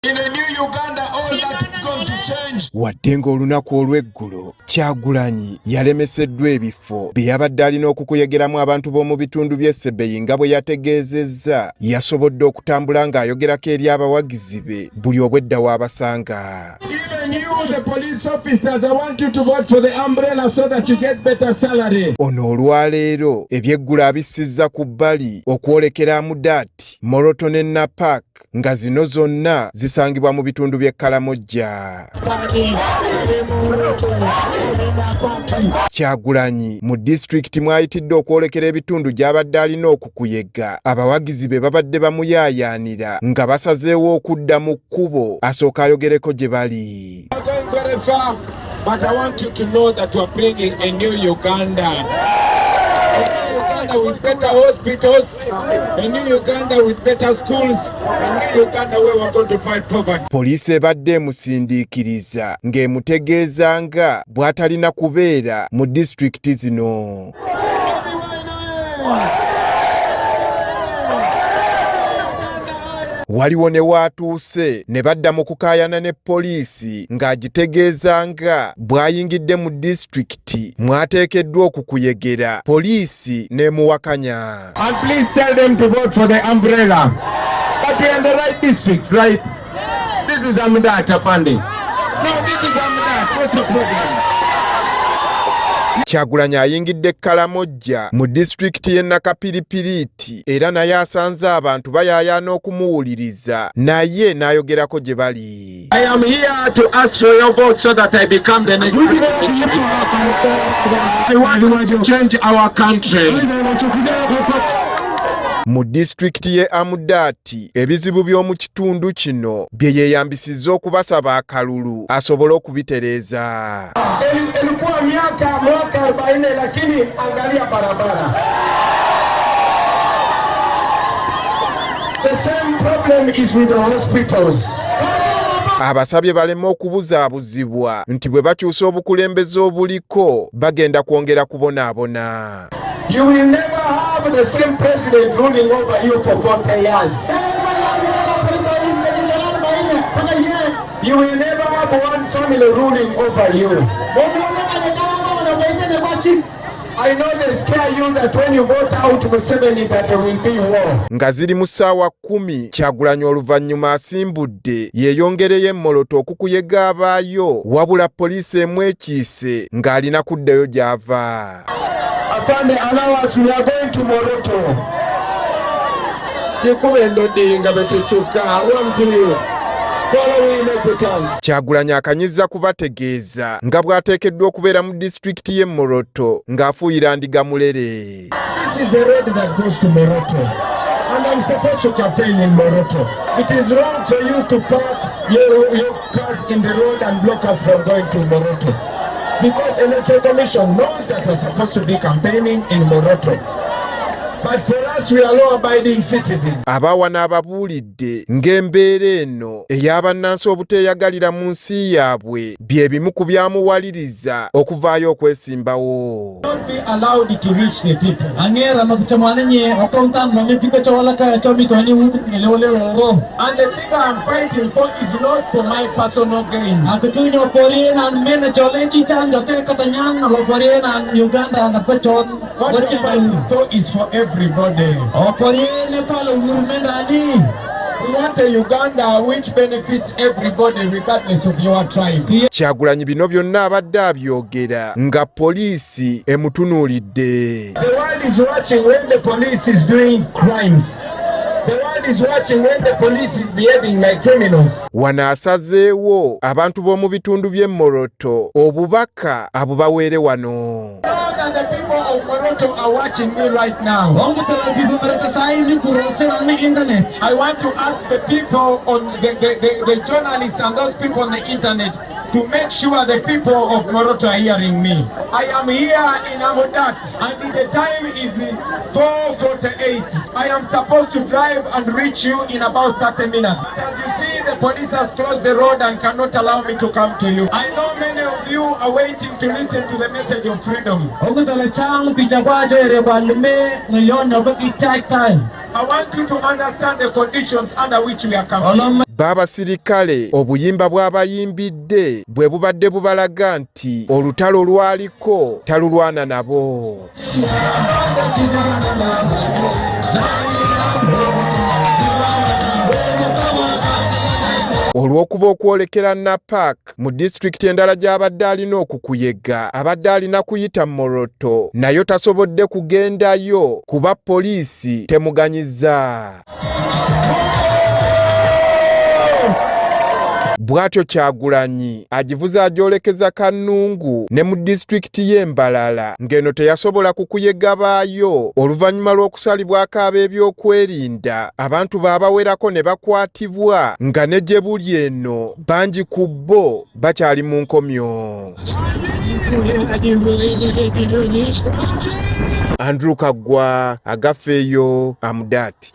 In a new Uganda, all that is going to change. Wadde ng'olunaku olw'eggulo Kyagulanyi yalemeseddwa ebifo bye yabadde alina okukuyegeramu abantu b'omu bitundu by'e Sebeyi nga bwe yategeezezza yasobodde okutambula ng'ayogerako eri abawagizi be buli obwedda w'abasanga. Even you, the police officers, I want you to vote for the umbrella so that you get better salary. Ono olwaleero eby'eggulo abissizza ku bbali okwolekera Amudat, Moroto ne Napak nga zino zonna zisangibwa mu bitundu by'e Kalamojja. Kyagulanyi mu disitulikiti mwayitidde okwolekera ebitundu gy'abadde alina okukuyega abawagizi be babadde bamuyaayaanira nga basazeewo okudda mu kkubo asooka ayogereko gye bali. But I want you to know that we are bringing a new Uganda. A new Uganda with better hospitals, a new Uganda with better schools, a new Uganda where we are going to fight poverty. Poliisi ebadde emusindiikiriza ng'emutegeeza nga bw'atalina kubeera mu disitulikiti zino. Waliwo ne waatuuse ne badda mu kukaayana ne poliisi ng'agitegeeza nga bw'ayingidde mu disitulikiti mwateekeddwa okukuyegera poliisi n'emuwakanya. And please tell them to vote for the umbrella. But we're in the right district, right? This is Amudat, Apandi. No, this is Amudat. What's the problem? Kyagulanyi ayingidde Kalamojja mu disitulikiti y'e Nakapiripiriiti era naye asanze abantu bayaayaana okumuwuliriza naye n'ayogerako gye bali. I am here to ask for your vote so that I become the next president. I want to change our country. Mu disitulikiti y'e Amudaati ebizibu by'omu kitundu kino bye yeeyambisizza okubasaba akalulu asobole okubitereeza. Ilikuwa mwaka 40 lakini angalia barabara. The same problem is with the hospitals. Abasabye baleme okubuzaabuzibwa nti bwe bakyusa obukulembeze obuliko bagenda kwongera kubonaabona. You will never have the same president ruling over you for 40 years. You will never have one family ruling over you. I know they scare you that when you vote out Museveni that there will be war. Nga ziri mu ssaawa 10 Kyagulanyi oluvannyuma asimbudde yeeyongereyo Moroto okukuyega abaayo wabula poliisi emwekiise ng'alina kuddayo gy'ava. Afande, allow us, we are going to Moroto. Jikubendo dinga betuchuka, wamziyo. Kyagulanyi akanyizza kubategeeza nga bw'ateekeddwa okubeera mu disitulikiti y'e Moroto ng'afuuyira ndiga mulere. This is the road that goes to Moroto. And I'm supposed to campaign in Moroto. It is wrong for you to park your cars in the road and block us from going to Moroto. Because the Electoral Commission knows that we're supposed to be campaigning in Moroto. But for us, we are law-abiding citizens. Abawa n'ababuulidde ng'embeera eno ey'abannansi obuteeyagalira mu nsi yaabwe bye bimu ku byamuwaliriza okuvaayo okwesimbawo. Don't be allowed to reach the people. Angera makuchamanenye wakontanwa mipika chawalaka chomito elewolero. And the thing I'm fighting for is not for my personal gain. Akutunyo porina mena cholenchi chanjo te katanyana lo porina Uganda na pechon. What I'm fighting for is for everybody. O porina palo urmendani. We want a Uganda which benefits everybody regardless of your tribe. Kyagulanyi bino byonna abadde abyogera nga poliisi emutunuulidde. The world is watching when the police is doing crimes. The world is watching when the police is behaving like criminals. Wano asazeewo abantu b'omu bitundu by'e Moroto obubaka abubaweere wano. And the people of Moroto are watching me right now. I want to ask the people on the journalists and those people on the internet to make sure the people of Moroto are hearing me. I am here in Amudat and the time is 4:48. I am supposed to drive and reach you in about 30 minutes. As you see, the police has closed the road and cannot allow me to come to you. I know many of you are waiting to listen to the message of freedom. I want you to understand the conditions under which we are coming. b'abasirikale obuyimba bw'abayimbidde bwe bubadde bubalaga nti olutalo lwaliko talulwana nabo. Olw'okuba okwolekera Napak mu disitulikiti endala gy'abadde alina okukuyega abadde alina kuyita Moroto nayo tasobodde kugendayo kuba poliisi temuganyiza. Bw'atyo Kyagulanyi agivuza agyolekeza Kanungu ne mu disitulikiti y'Embalala ng'eno teyasobola kukuyega baayo oluvannyuma lw'okusalibwako ab'ebyokwerinda abantu baabawerako ne bakwatibwa nga ne gye buli eno bangi ku bo bakyali mu nkomyo. Andrew Kaggwa, Agafeeyo, Amudaati.